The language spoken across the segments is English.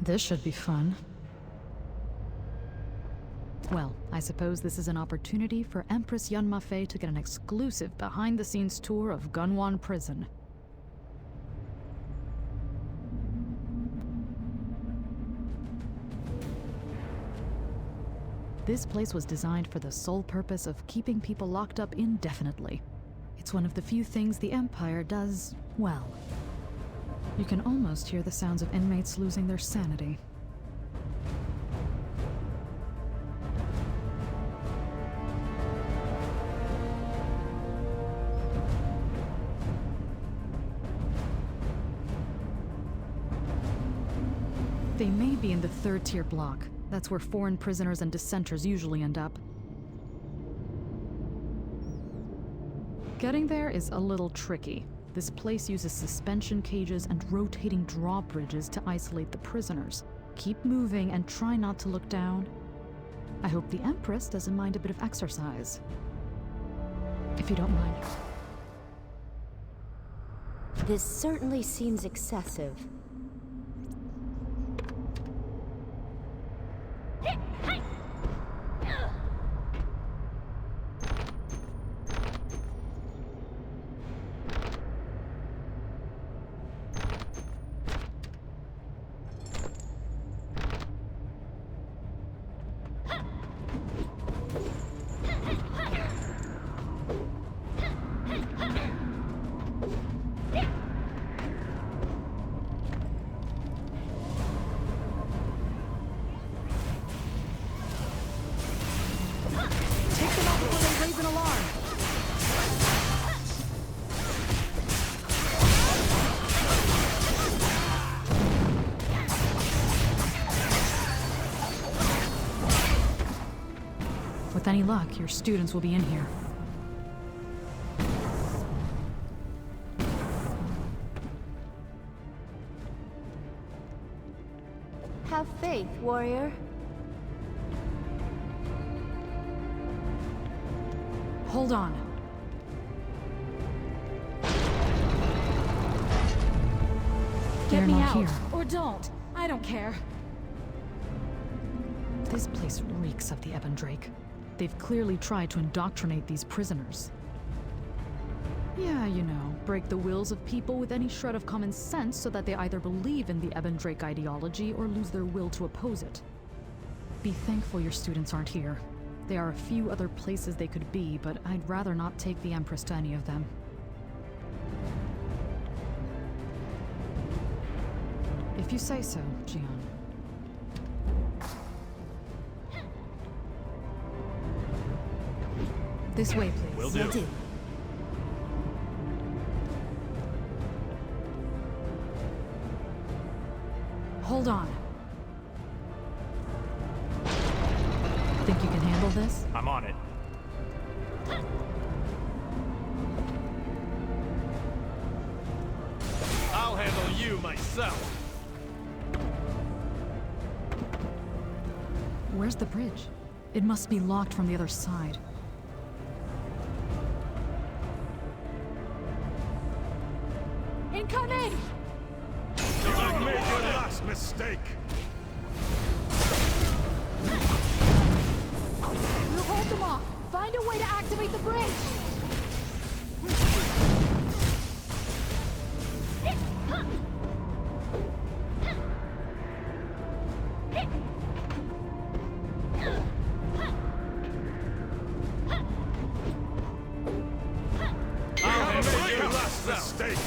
This should be fun. Well, I suppose this is an opportunity for Empress Yunmafei to get an exclusive behind-the-scenes tour of Gunwan Prison. This place was designed for the sole purpose of keeping people locked up indefinitely. It's one of the few things the Empire does well. You can almost hear the sounds of inmates losing their sanity. They may be in the third-tier block. That's where foreign prisoners and dissenters usually end up. Getting there is a little tricky. This place uses suspension cages and rotating drawbridges to isolate the prisoners. Keep moving and try not to look down. I hope the Empress doesn't mind a bit of exercise. If you don't mind. This certainly seems excessive. With any luck, your students will be in here. Have faith, warrior. Hold on. Get me out, here. or don't. I don't care. This place reeks of the Ebon Drake. They've clearly tried to indoctrinate these prisoners. Yeah, you know, break the wills of people with any shred of common sense so that they either believe in the Ebon Drake ideology or lose their will to oppose it. Be thankful your students aren't here. There are a few other places they could be, but I'd rather not take the Empress to any of them. If you say so, Jian. This way, please. Will do. Hold on. Think you can handle this? I'm on it. I'll handle you myself. Where's the bridge? It must be locked from the other side. Incoming! You made your last mistake. We'll hold them off. Find a way to activate the bridge! I'll make your last mistake.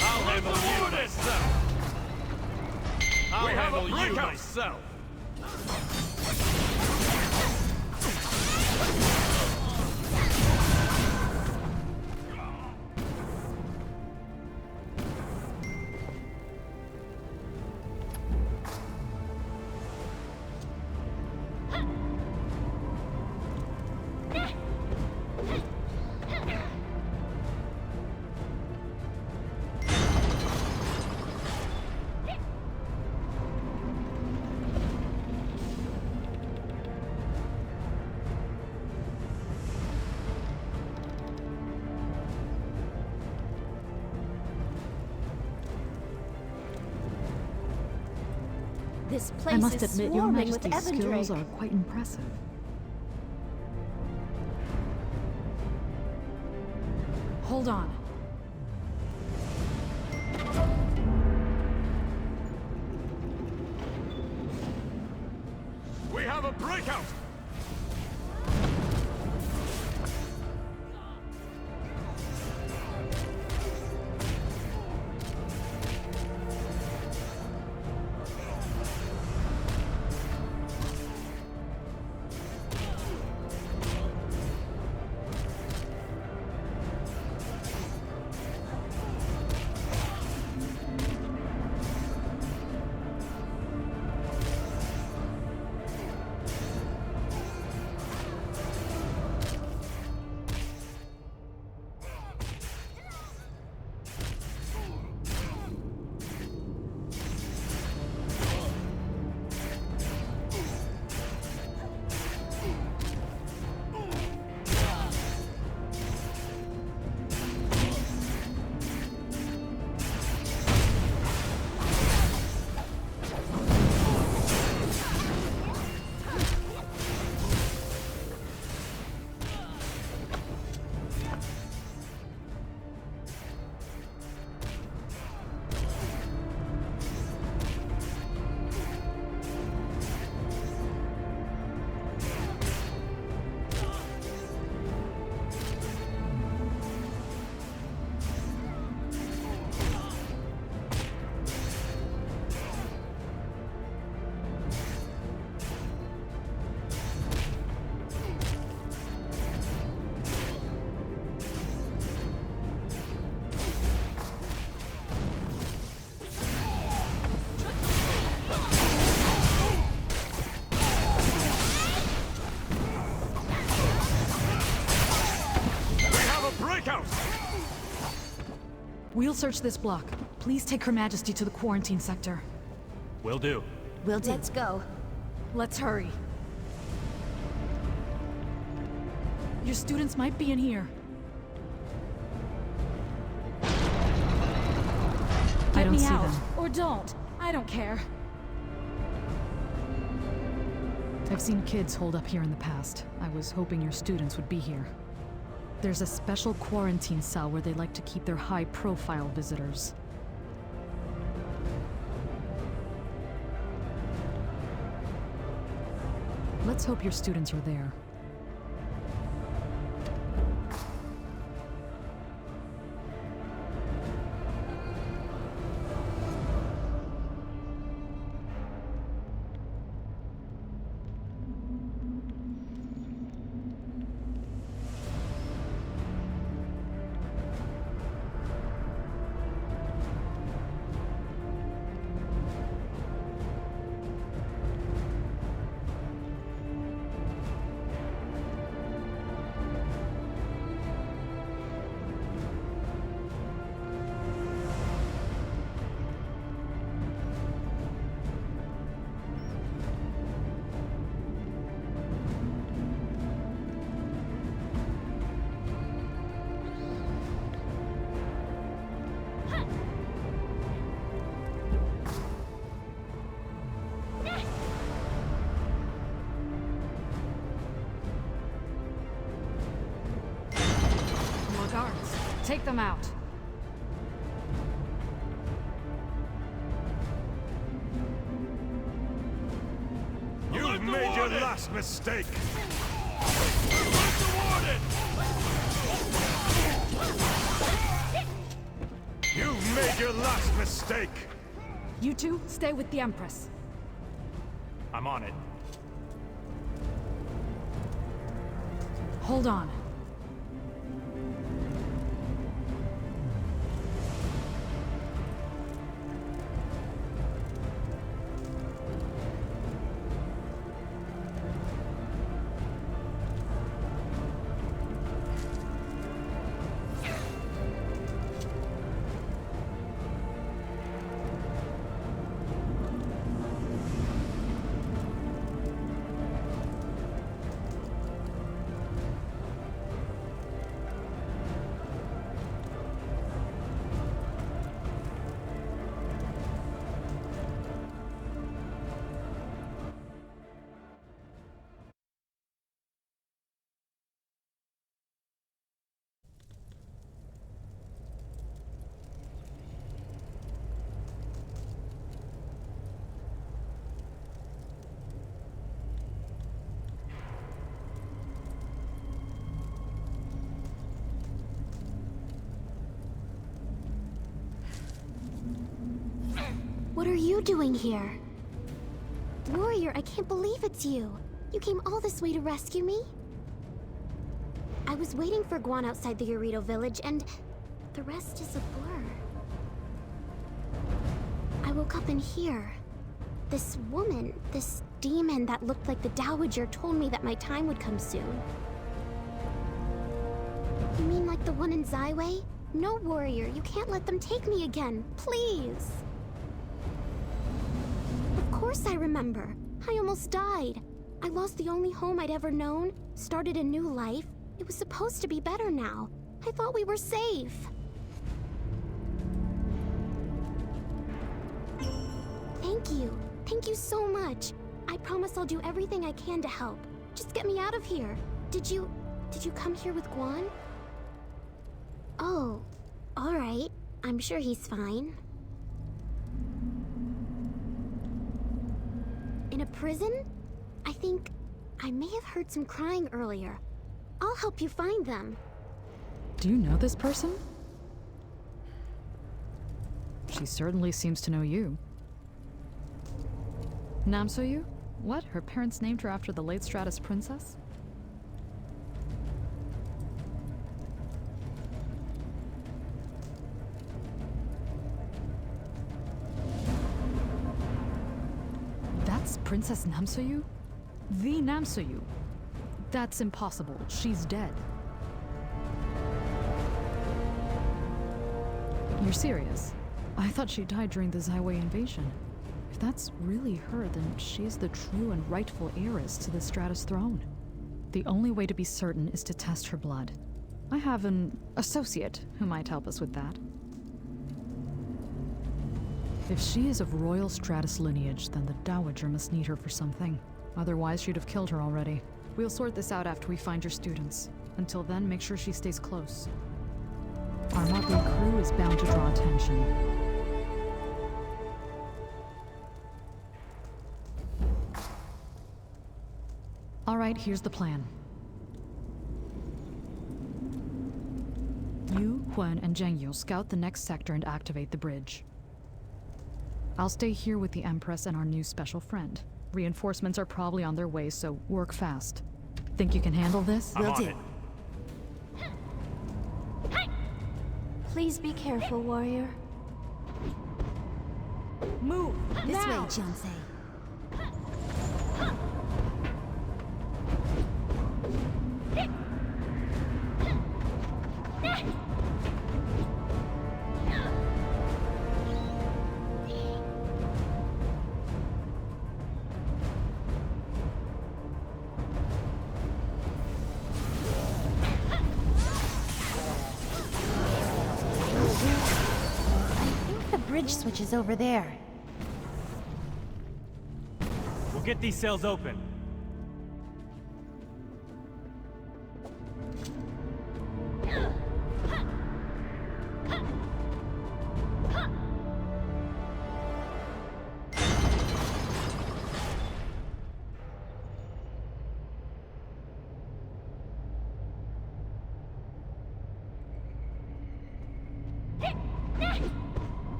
I'll handle you myself. I'll handle you myself. This place I must is admit, Your swarming with Majesty's skills Evandrake. are quite impressive. Hold on. We have a breakout! We'll search this block. Please take Her Majesty to the quarantine sector. Will do. Will do. Let's go. Let's hurry. Your students might be in here. I don't see them. Or don't. I don't care. I've seen kids holed up here in the past. I was hoping your students would be here. There's a special quarantine cell where they like to keep their high-profile visitors. Let's hope your students are there. Take them out. You've made your last mistake! You've made your last mistake! You two, stay with the Empress. I'm on it. Hold on. What are you doing here? Warrior, I can't believe it's you. You came all this way to rescue me? I was waiting for Guan outside the Eurito village, and the rest is a blur. I woke up in here. This woman, this demon that looked like the Dowager told me that my time would come soon. You mean like the one in Zyway? No, Warrior, you can't let them take me again. Please! Of course I remember. I almost died. I lost the only home I'd ever known, started a new life. It was supposed to be better now. I thought we were safe. Thank you. Thank you so much. I promise I'll do everything I can to help. Just get me out of here. Did you come here with Guan? Oh, all right. I'm sure he's fine. In a prison? I think I may have heard some crying earlier. I'll help you find them. Do you know this person? She certainly seems to know you. Namsoyu? What? Her parents named her after the late Stratus princess? That's Princess Namsoyu? The Namsoyu? That's impossible. She's dead. You're serious? I thought she died during the Zyway invasion. If that's really her, then she's the true and rightful heiress to the Stratus throne. The only way to be certain is to test her blood. I have an associate who might help us with that. If she is of royal Stratus lineage, then the Dowager must need her for something. Otherwise, she'd have killed her already. We'll sort this out after we find your students. Until then, make sure she stays close. Our motley crew is bound to draw attention. All right, here's the plan. You, Huan, and Zhengyu scout the next sector and activate the bridge. I'll stay here with the Empress and our new special friend. Reinforcements are probably on their way, so work fast. Think you can handle this? I'm on it. Please be careful, warrior. Move! This now! way, Jinsei. Bridge switch is over there. We'll get these cells open.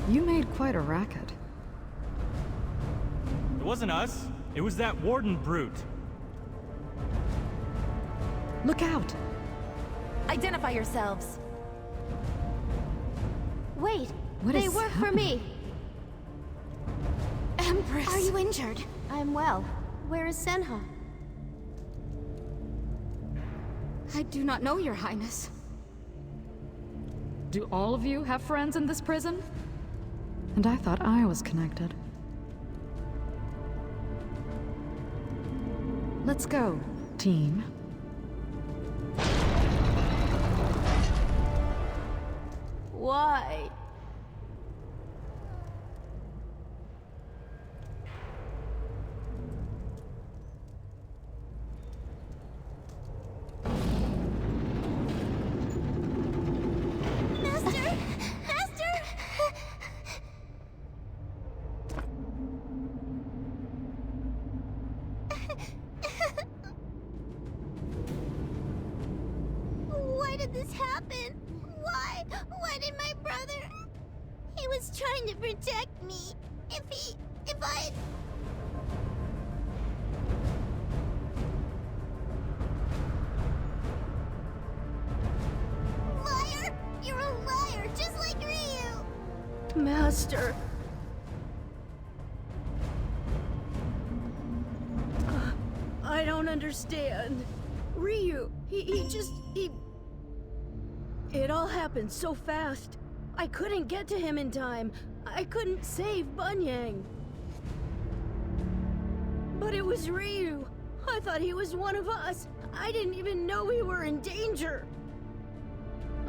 You made quite a racket. It wasn't us. It was that warden brute. Look out! Identify yourselves. Wait, What they is work for happening? me. Empress! Are you injured? I'm well. Where is Senha? I do not know, Your Highness. Do all of you have friends in this prison? And I thought I was connected. Let's go, team. Why? did this happen? Why? Why did my brother... He was trying to protect me. If I... Liar! You're a liar, just like Ryu! Master. I don't understand. Ryu, he just... It all happened so fast. I couldn't get to him in time. I couldn't save Bunyang. But it was Ryu. I thought he was one of us. I didn't even know we were in danger.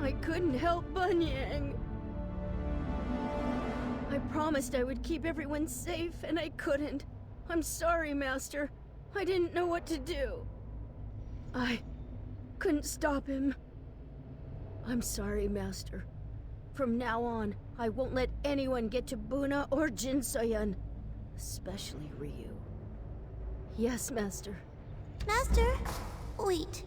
I couldn't help Bunyang. I promised I would keep everyone safe, and I couldn't. I'm sorry, Master. I didn't know what to do. I couldn't stop him. I'm sorry, Master. From now on, I won't let anyone get to Buna or Jinsoyan. Especially Ryu. Yes, Master. Master, wait.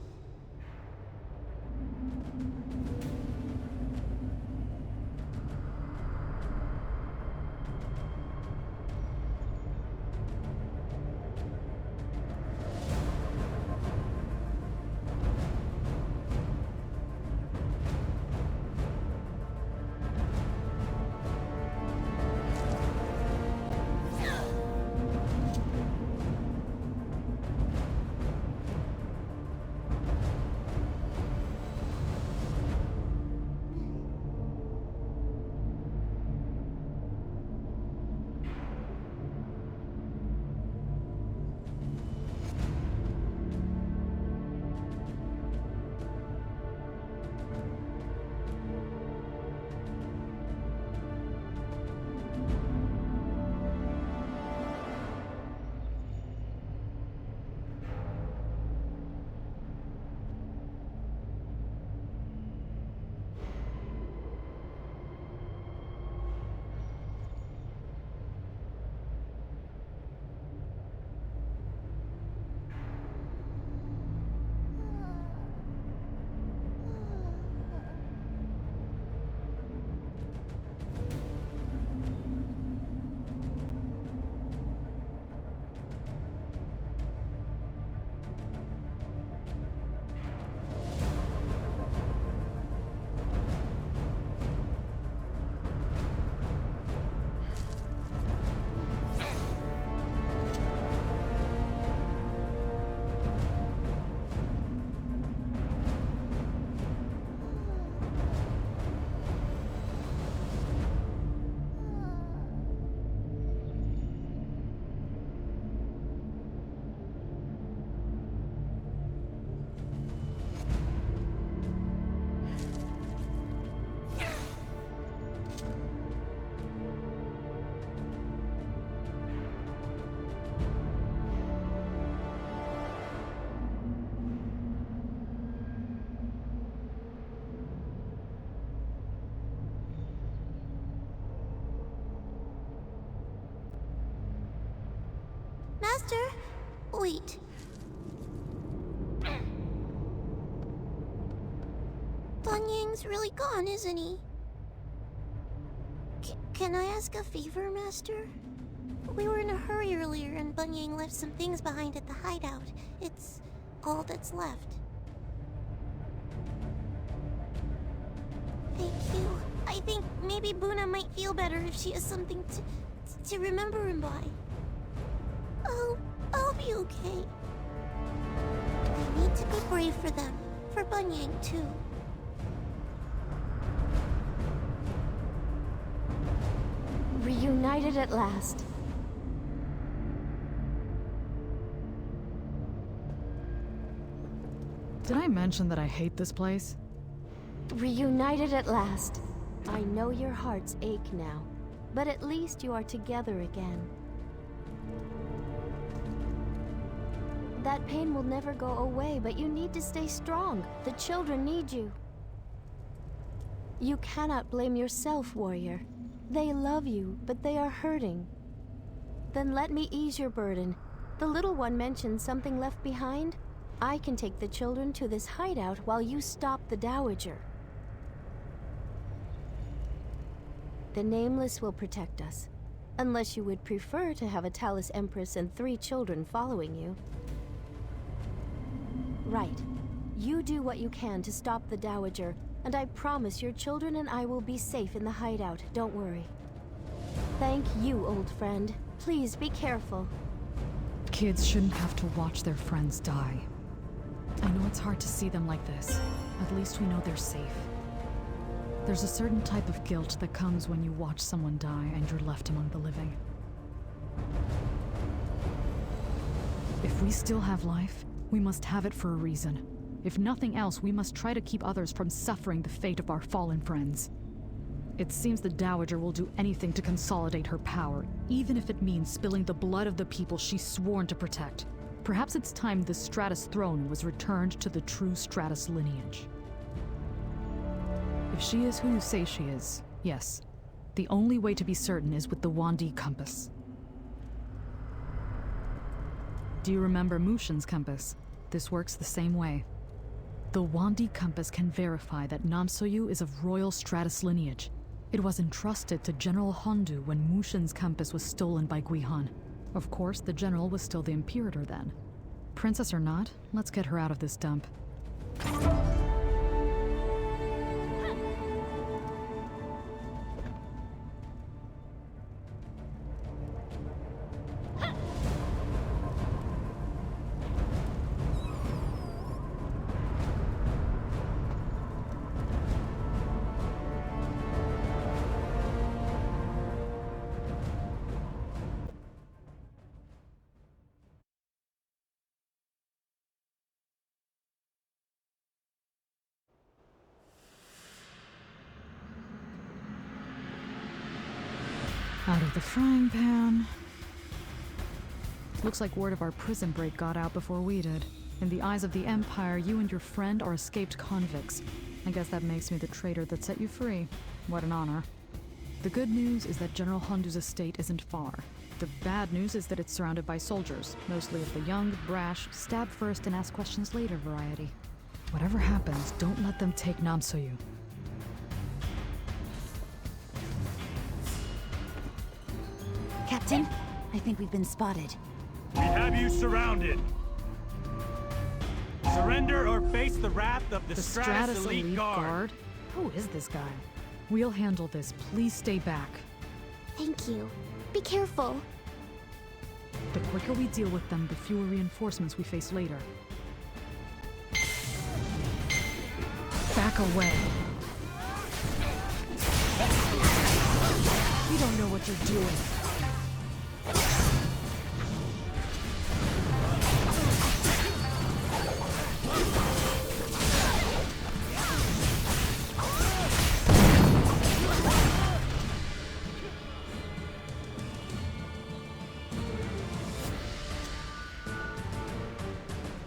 Master, wait. Bunyang's really gone, isn't he? Can I ask a favor, Master? We were in a hurry earlier and Bunyang left some things behind at the hideout. It's all that's left. Thank you. I think maybe Buna might feel better if she has something to remember him by. I'll be okay. I need to be brave for them. For Bunyang, too. Reunited at last. Did I mention that I hate this place? Reunited at last. I know your hearts ache now, but at least you are together again. That pain will never go away, but you need to stay strong. The children need you. You cannot blame yourself, warrior. They love you, but they are hurting. Then let me ease your burden. The little one mentioned something left behind. I can take the children to this hideout while you stop the Dowager. The Nameless will protect us, unless you would prefer to have a Talus Empress and 3 children following you. Right. You do what you can to stop the Dowager, and I promise your children and I will be safe in the hideout, don't worry. Thank you, old friend. Please be careful. Kids shouldn't have to watch their friends die. I know it's hard to see them like this. At least we know they're safe. There's a certain type of guilt that comes when you watch someone die and you're left among the living. If we still have life, we must have it for a reason. If nothing else, we must try to keep others from suffering the fate of our fallen friends. It seems the Dowager will do anything to consolidate her power, even if it means spilling the blood of the people she's sworn to protect. Perhaps it's time the Stratus throne was returned to the true Stratus lineage. If she is who you say she is, yes. The only way to be certain is with the Wandi compass. Do you remember Mushin's compass? This works the same way. The Wandi compass can verify that Namsoyu is of royal Stratus lineage. It was entrusted to General Hondu when Mushin's compass was stolen by Guihan. Of course, the general was still the Imperator then. Princess or not, let's get her out of this dump. Out of the frying pan. Looks like word of our prison break got out before we did. In the eyes of the Empire, you and your friend are escaped convicts. I guess that makes me the traitor that set you free. What an honor. The good news is that General Hondu's estate isn't far. The bad news is that it's surrounded by soldiers, mostly of the young, brash, stab first and ask questions later variety. Whatever happens, don't let them take Namsoyu. Captain, I think we've been spotted. We have you surrounded. Surrender or face the wrath of the Stratus Elite Guard. Who is this guy? We'll handle this. Please stay back. Thank you. Be careful. The quicker we deal with them, the fewer reinforcements we face later. Back away. You don't know what you're doing.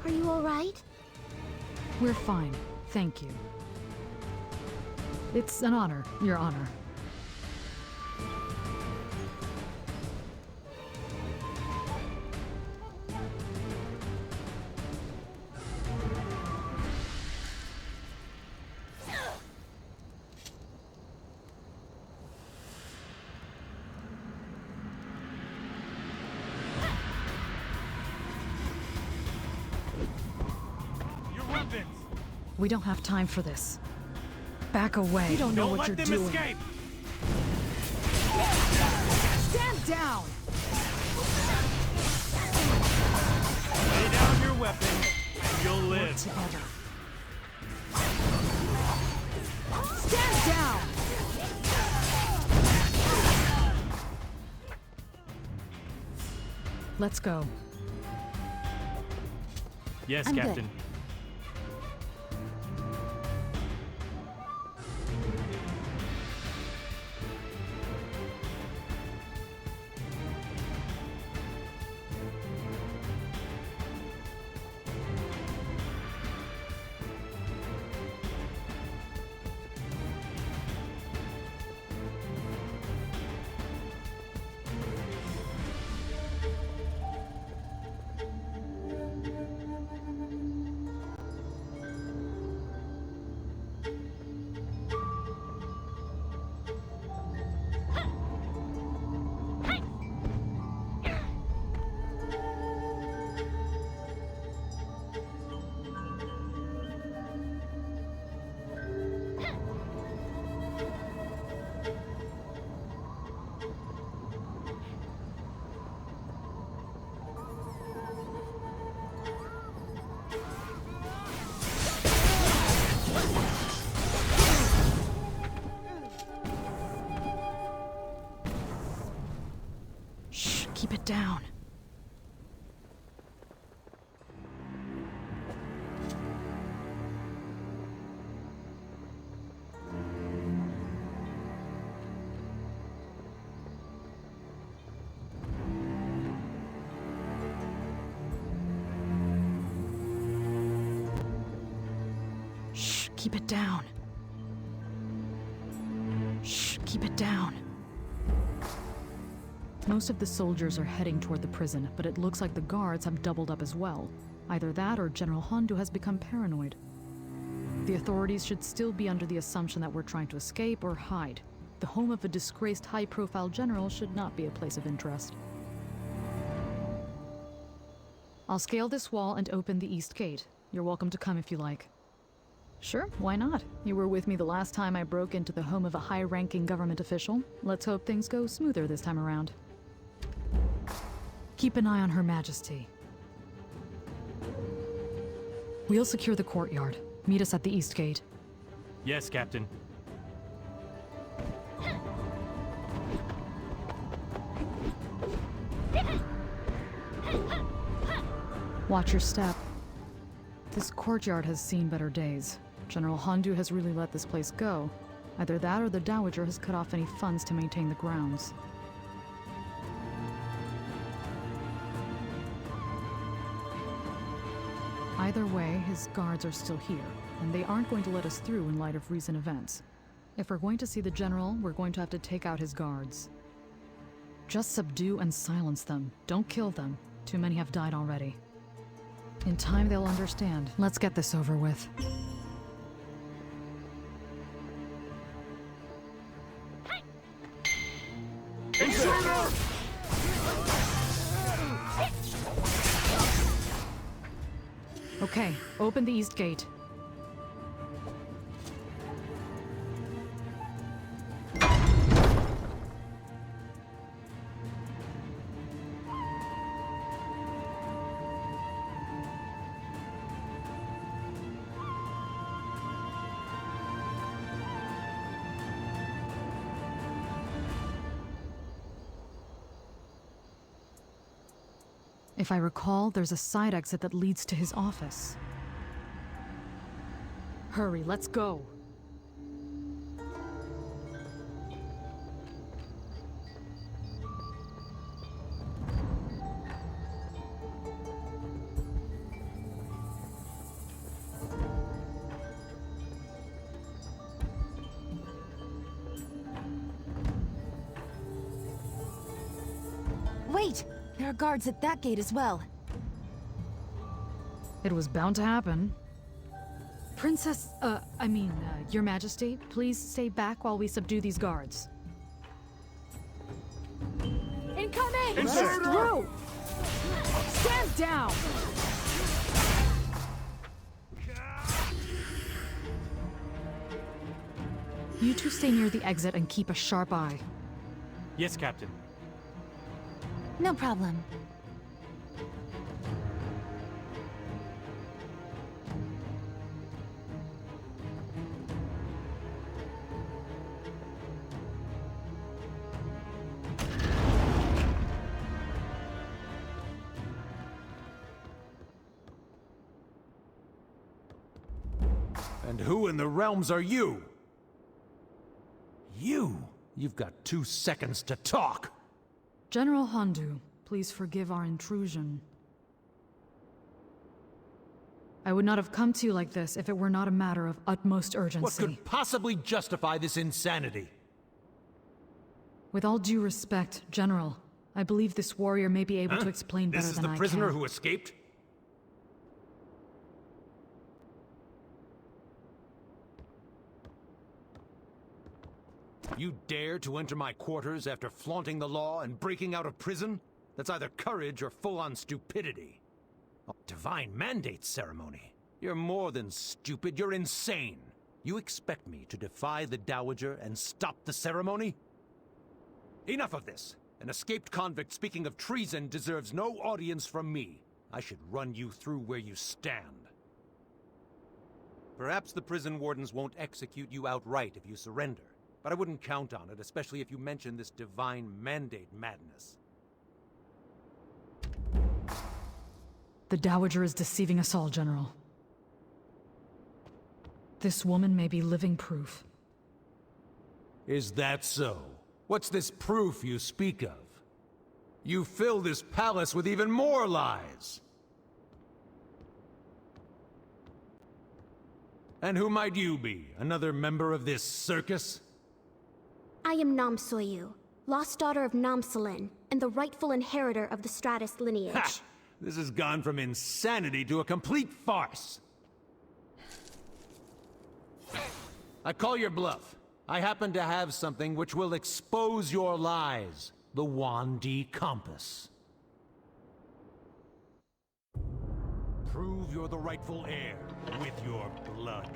Are you all right? We're fine, thank you. It's an honor, Your Honor. We don't have time for this. Back away. You don't know what you're doing. Escape. Stand down! Lay down your weapon, and you'll live. Work together. Stand down! Let's go. Yes, I'm Captain. good. it down. Shh, keep it down. Shh, keep it down. Most of the soldiers are heading toward the prison, but it looks like the guards have doubled up as well. Either that or General Hondo has become paranoid. The authorities should still be under the assumption that we're trying to escape or hide. The home of a disgraced high-profile general should not be a place of interest. I'll scale this wall and open the east gate. You're welcome to come if you like. Sure, why not? You were with me the last time I broke into the home of a high-ranking government official. Let's hope things go smoother this time around. Keep an eye on Her Majesty. We'll secure the courtyard. Meet us at the east gate. Yes, Captain. Watch your step. This courtyard has seen better days. General Hondu has really let this place go. Either that or the Dowager has cut off any funds to maintain the grounds. Either way, his guards are still here, and they aren't going to let us through in light of recent events. If we're going to see the general, we're going to have to take out his guards. Just subdue and silence them. Don't kill them. Too many have died already. In time, they'll understand. Let's get this over with. Okay, open the east gate. If I recall, there's a side exit that leads to his office. Hurry, let's go. Wait! There are guards at that gate as well. It was bound to happen. Princess, Your Majesty, please stay back while we subdue these guards. Incoming! Let us through! Stand down! You two stay near the exit and keep a sharp eye. Yes, Captain. No problem. And who in the realms are you? You've got 2 seconds to talk. General Hondu, please forgive our intrusion. I would not have come to you like this if it were not a matter of utmost urgency. What could possibly justify this insanity? With all due respect, General, I believe this warrior may be able to explain better This is than I the can. prisoner who escaped? You dare to enter my quarters after flaunting the law and breaking out of prison? That's either courage or full-on stupidity. A divine mandate ceremony. You're more than stupid, you're insane. You expect me to defy the Dowager and stop the ceremony? Enough of this. An escaped convict speaking of treason deserves no audience from me. I should run you through where you stand. Perhaps the prison wardens won't execute you outright if you surrender. But I wouldn't count on it, especially if you mention this divine mandate madness. The Dowager is deceiving us all, General. This woman may be living proof. Is that so? What's this proof you speak of? You fill this palace with even more lies. And who might you be? Another member of this circus? I am Nam Soyu, lost daughter of Namsalin, and the rightful inheritor of the Stratus lineage. Ha! This has gone from insanity to a complete farce. I call your bluff. I happen to have something which will expose your lies. The Wandi Compass. Prove you're the rightful heir with your blood.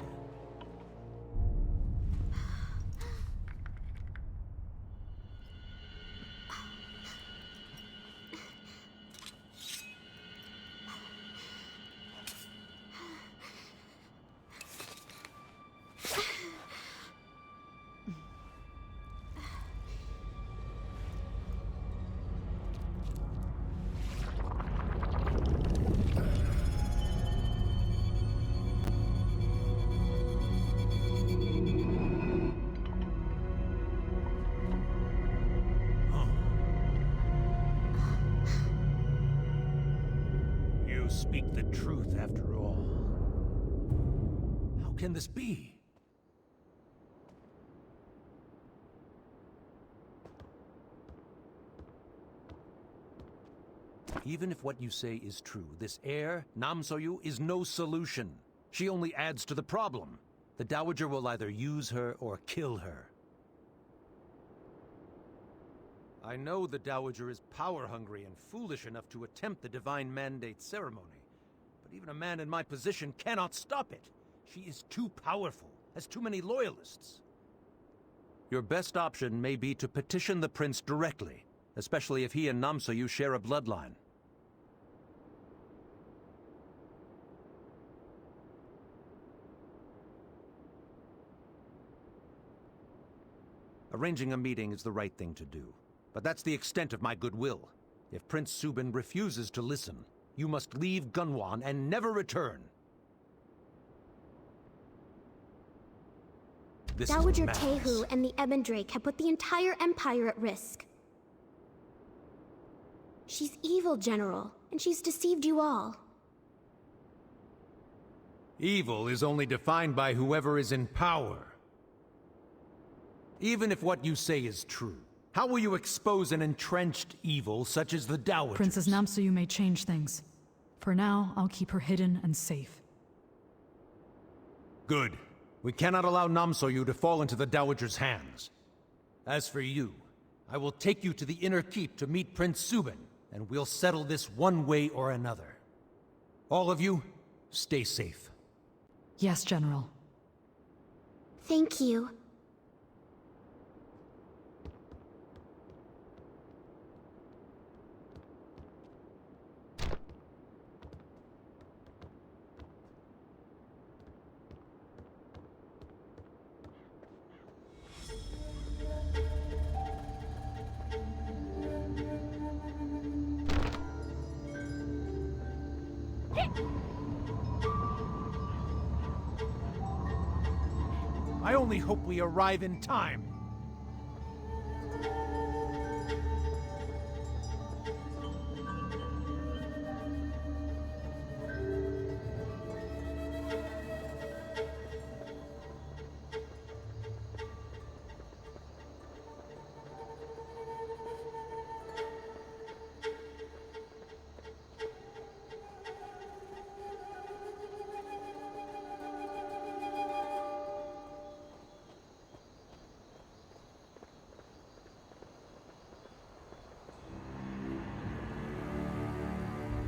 Speak the truth after all. How can this be? Even if what you say is true, this heir, Nam Soyu, is no solution. She only adds to the problem. The Dowager will either use her or kill her. I know the Dowager is power-hungry and foolish enough to attempt the Divine Mandate ceremony, but even a man in my position cannot stop it. She is too powerful, has too many loyalists. Your best option may be to petition the prince directly, especially if he and Nam Soyu share a bloodline. Arranging a meeting is the right thing to do. But that's the extent of my goodwill. If Prince Subin refuses to listen, you must leave Gunwan and never return. This Dowager is madness. Tehu and the Ebon Drake have put the entire Empire at risk. She's evil, General, and she's deceived you all. Evil is only defined by whoever is in power. Even if what you say is true, how will you expose an entrenched evil such as the Dowager? Princess Nam Soyu may change things. For now, I'll keep her hidden and safe. Good. We cannot allow Nam Soyu to fall into the Dowager's hands. As for you, I will take you to the Inner Keep to meet Prince Subin, and we'll settle this one way or another. All of you, stay safe. Yes, General. Thank you. I only hope we arrive in time.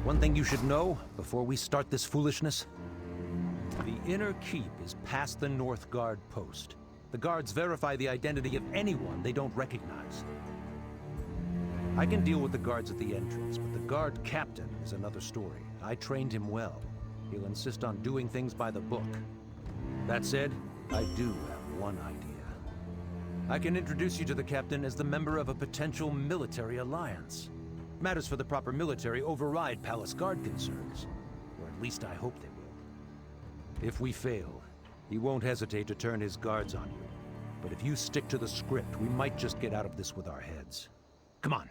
One thing you should know before we start this foolishness. The Inner Keep is past the North Guard post. The guards verify the identity of anyone they don't recognize. I can deal with the guards at the entrance, but the guard captain is another story. I trained him well. He'll insist on doing things by the book. That said, I do have one idea. I can introduce you to the captain as the member of a potential military alliance. matters for the proper military override Palace Guard concerns. Or at least I hope they will. If we fail, he won't hesitate to turn his guards on you. But if you stick to the script, we might just get out of this with our heads. Come on.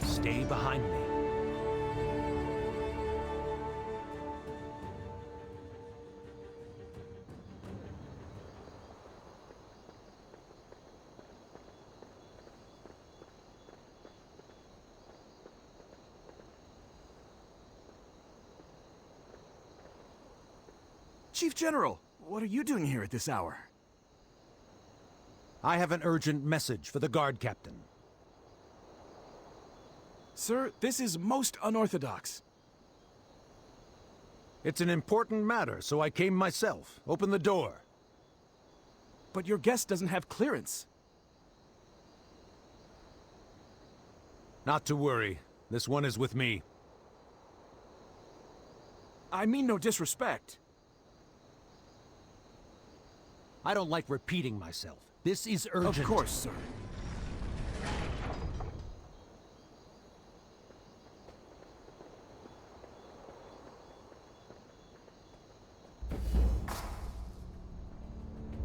Stay behind me. Chief General, what are you doing here at this hour? I have an urgent message for the guard captain. Sir, this is most unorthodox. It's an important matter, so I came myself. Open the door. But your guest doesn't have clearance. Not to worry. This one is with me. I mean no disrespect. I don't like repeating myself. This is urgent. Of course, sir.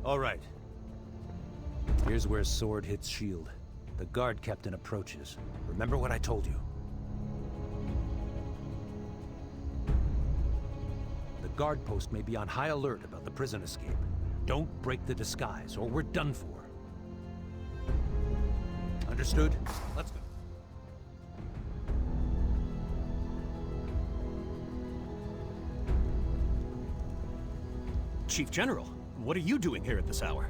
All right. Here's where sword hits shield. The guard captain approaches. Remember what I told you. The guard post may be on high alert about the prison escape. Don't break the disguise, or we're done for. Understood? Let's go. Chief General, what are you doing here at this hour?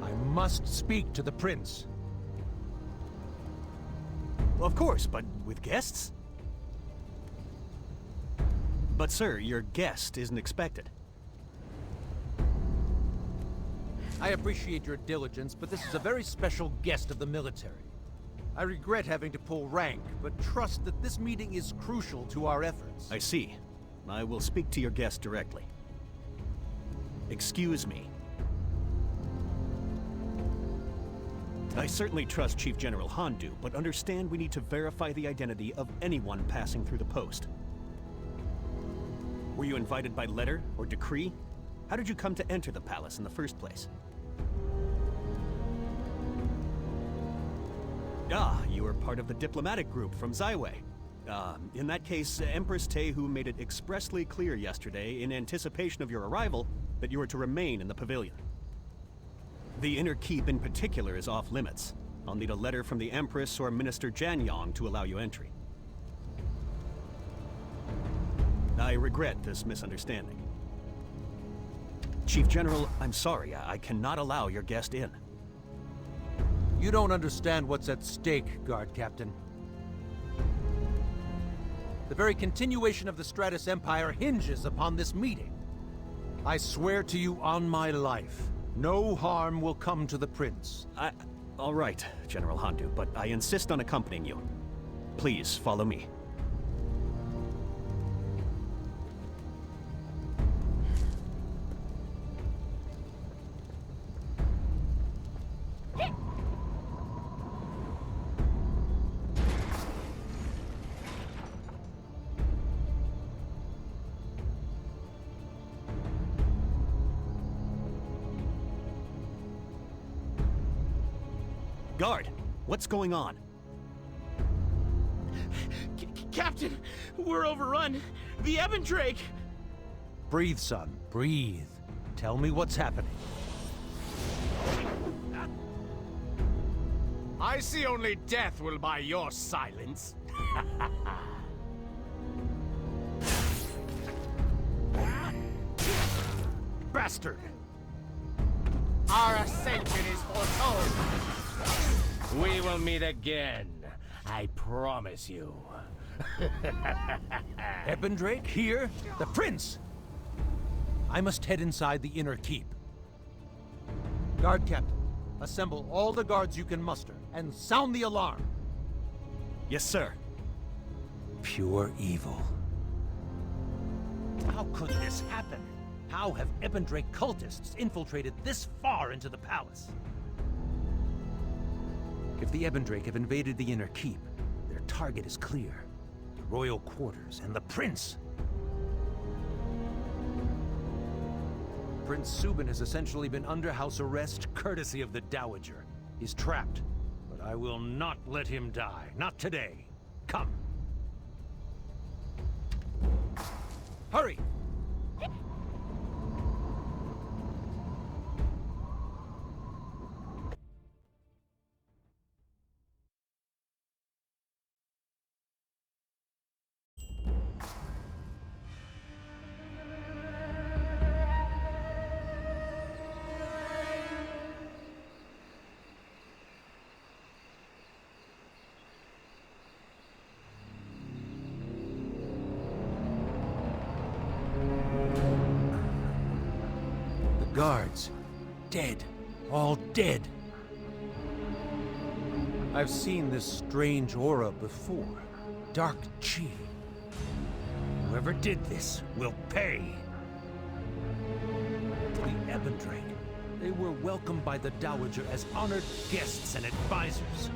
I must speak to the prince. Well, of course, but with guests? But sir, your guest isn't expected. I appreciate your diligence, but this is a very special guest of the military. I regret having to pull rank, but trust that this meeting is crucial to our efforts. I see. I will speak to your guest directly. Excuse me. I certainly trust Chief General Handu, but understand we need to verify the identity of anyone passing through the post. Were you invited by letter or decree? How did you come to enter the palace in the first place? Ah, you were part of the diplomatic group from Zaiwei. In that case, Empress Tehu made it expressly clear yesterday, in anticipation of your arrival, that you were to remain in the pavilion. The inner keep in particular is off limits. I'll need a letter from the Empress or Minister Janyong to allow you entry. I regret this misunderstanding. Chief General, I'm sorry, I cannot allow your guest in. You don't understand what's at stake, Guard Captain. The very continuation of the Stratus Empire hinges upon this meeting. I swear to you on my life, no harm will come to the Prince. All right, General Handu, but I insist on accompanying you. Please, follow me. Guard, what's going on? Captain, we're overrun. The Ebon Drake. Breathe, son, breathe. Tell me what's happening. I see only death will buy your silence. Bastard! Our ascension is foretold. We will meet again. I promise you. Ebon Drake, here? The Prince! I must head inside the inner keep. Guard Captain, assemble all the guards you can muster, and sound the alarm! Yes, sir. Pure evil. How could this happen? How have Ebon Drake cultists infiltrated this far into the palace? If the Ebendrake have invaded the Inner Keep, their target is clear. The royal quarters and the prince. Prince Subin has essentially been under house arrest courtesy of the Dowager. He's trapped, but I will not let him die. Not today. Come. Hurry! Guards. Dead. All dead. I've seen this strange aura before. Dark Chi. Whoever did this will pay. The Ebendrake. They were welcomed by the Dowager as honored guests and advisors.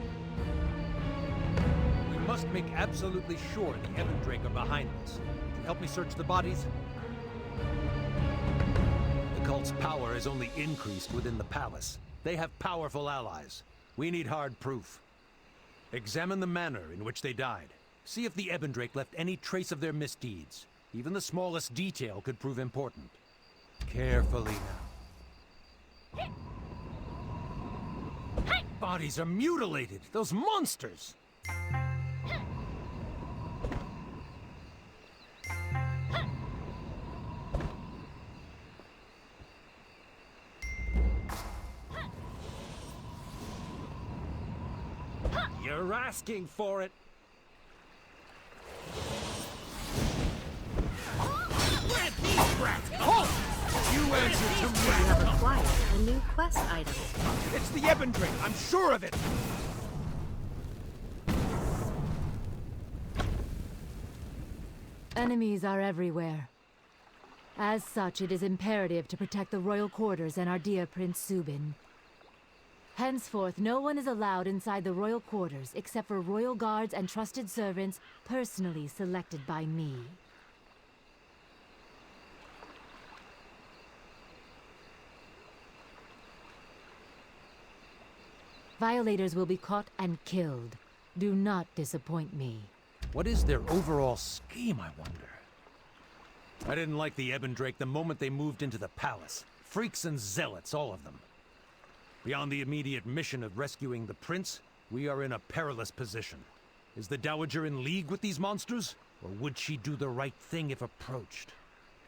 We must make absolutely sure the Ebendrake are behind this. Can you help me search the bodies? The cult's power has only increased within the palace. They have powerful allies. We need hard proof. Examine the manner in which they died. See if the Ebendrake left any trace of their misdeeds. Even the smallest detail could prove important. Carefully now. Bodies are mutilated! Those monsters! You're asking for it. Let these brats halt! You answer to me. You have acquired a new quest item. It's the Ebendrake, I'm sure of it. Enemies are everywhere. As such, it is imperative to protect the royal quarters and our dear Prince Subin. Henceforth, no one is allowed inside the royal quarters except for royal guards and trusted servants personally selected by me. Violators will be caught and killed. Do not disappoint me. What is their overall scheme, I wonder? I didn't like the Ebendrake the moment they moved into the palace. Freaks and zealots, all of them. Beyond the immediate mission of rescuing the prince, we are in a perilous position. Is the Dowager in league with these monsters? Or would she do the right thing if approached?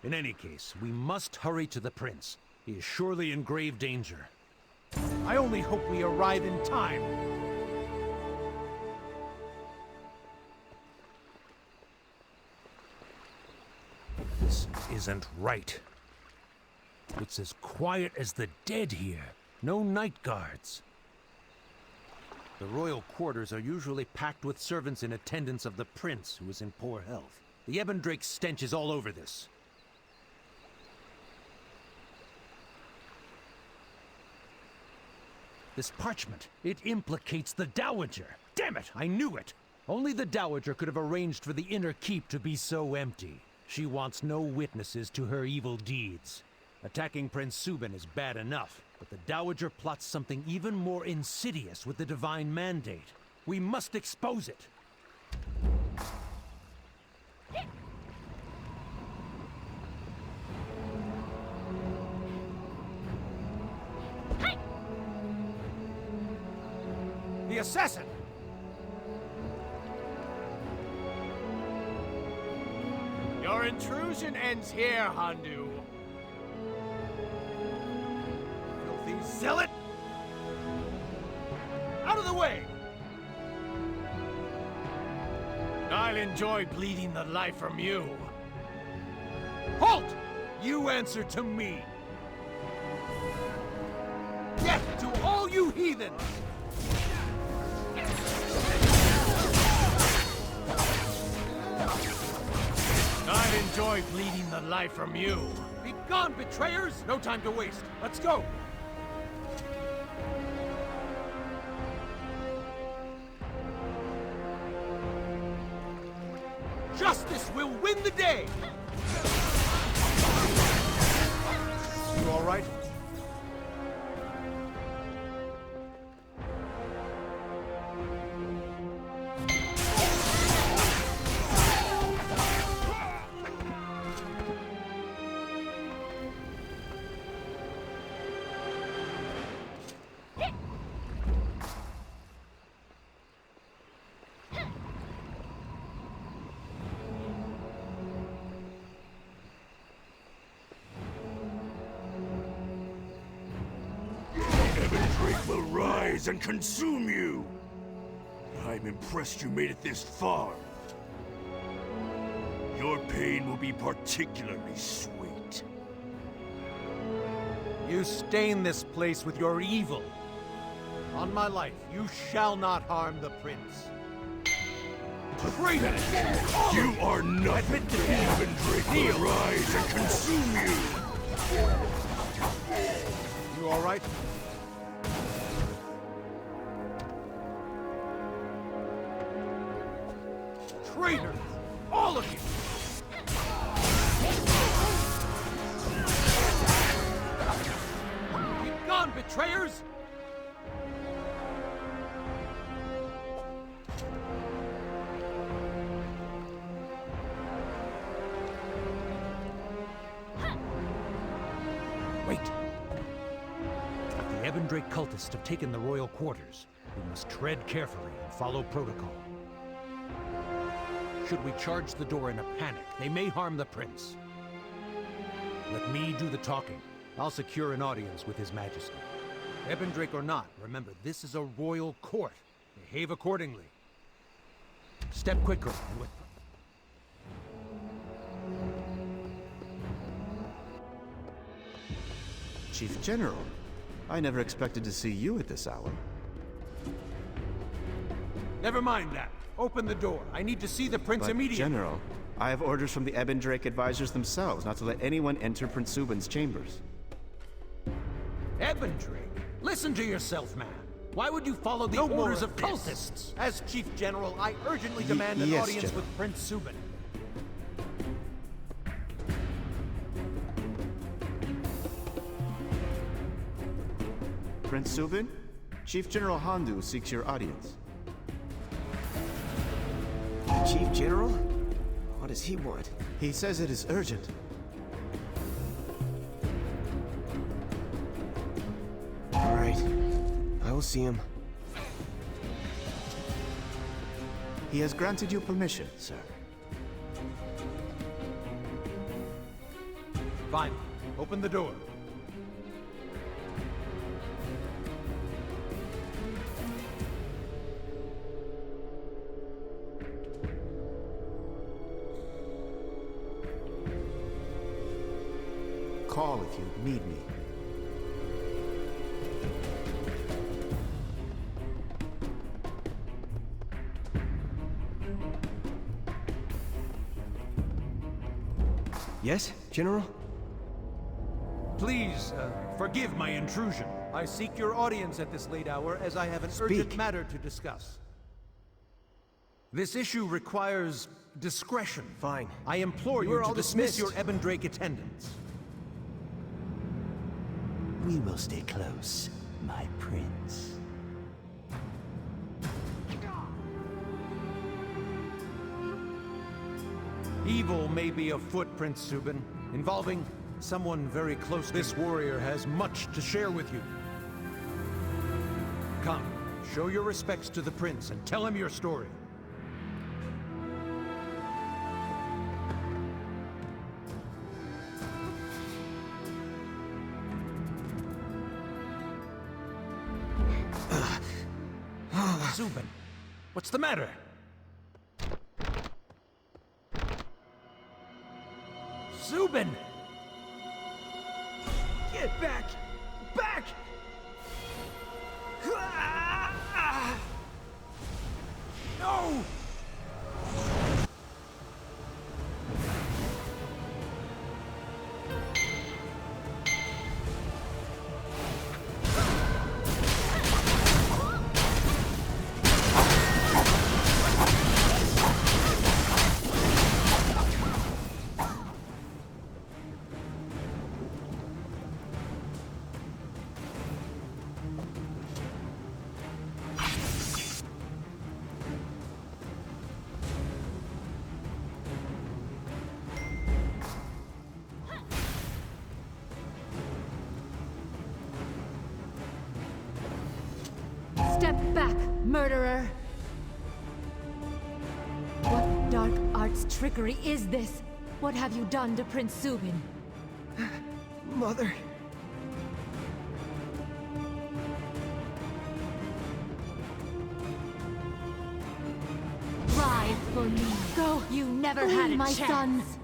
In any case, we must hurry to the prince. He is surely in grave danger. I only hope we arrive in time. This isn't right. It's as quiet as the dead here. No night guards. The royal quarters are usually packed with servants in attendance of the prince, who is in poor health. The Ebendrake's stench is all over this. This parchment, it implicates the Dowager. Damn it, I knew it! Only the Dowager could have arranged for the inner keep to be so empty. She wants no witnesses to her evil deeds. Attacking Prince Subin is bad enough, but the Dowager plots something even more insidious with the divine mandate. We must expose it. The assassin! Your intrusion ends here, Handu. Filthy zealot! Out of the way! I'll enjoy bleeding the life from you. Halt! You answer to me! Death to all you heathens! I'll enjoy bleeding the life from you. Be gone, betrayers! No time to waste. Let's go! Justice will win the day! You all right? Will rise and consume you! I'm impressed you made it this far. Your pain will be particularly sweet. You stain this place with your evil. On my life, you shall not harm the prince. Traitor! You are nothing! The Heaven Drake will rise and consume you! You all right? Traitors! All of you! Be gone, betrayers! Wait. If the Ebon Drake cultists have taken the royal quarters, we must tread carefully and follow protocol. Should we charge the door in a panic, they may harm the prince. Let me do the talking. I'll secure an audience with His Majesty. Ebon Drake or not, remember, this is a royal court. Behave accordingly. Step quickly and with... Chief General, I never expected to see you at this hour. Never mind that. Open the door. I need to see the prince immediately. General, I have orders from the Ebon Drake advisors themselves not to let anyone enter Prince Subin's chambers. Ebon Drake? Listen to yourself, man. Why would you follow the orders of cultists? As Chief General, I urgently demand an audience General. with Prince Subin. Prince Subin, Chief General Handu seeks your audience. Chief General? What does he want? He says it is urgent. All right. I will see him. He has granted you permission, sir. Fine. Open the door. Call if you need me. Yes, General? Please, forgive my intrusion. I seek your audience at this late hour as I have an urgent matter to discuss. This issue requires discretion. Fine. I implore you to dismiss your Ebon Drake attendants. We will stay close, my prince. Evil may be afoot, Prince Subin, involving someone very close. This warrior has much to share with you. Come, show your respects to the prince and tell him your story. Subin, what's the matter? Subin! Get back! Back! No! back, murderer! What dark arts trickery is this? What have you done to Prince Subin? Mother... Rise for me. Go! You never had a my chance! sons.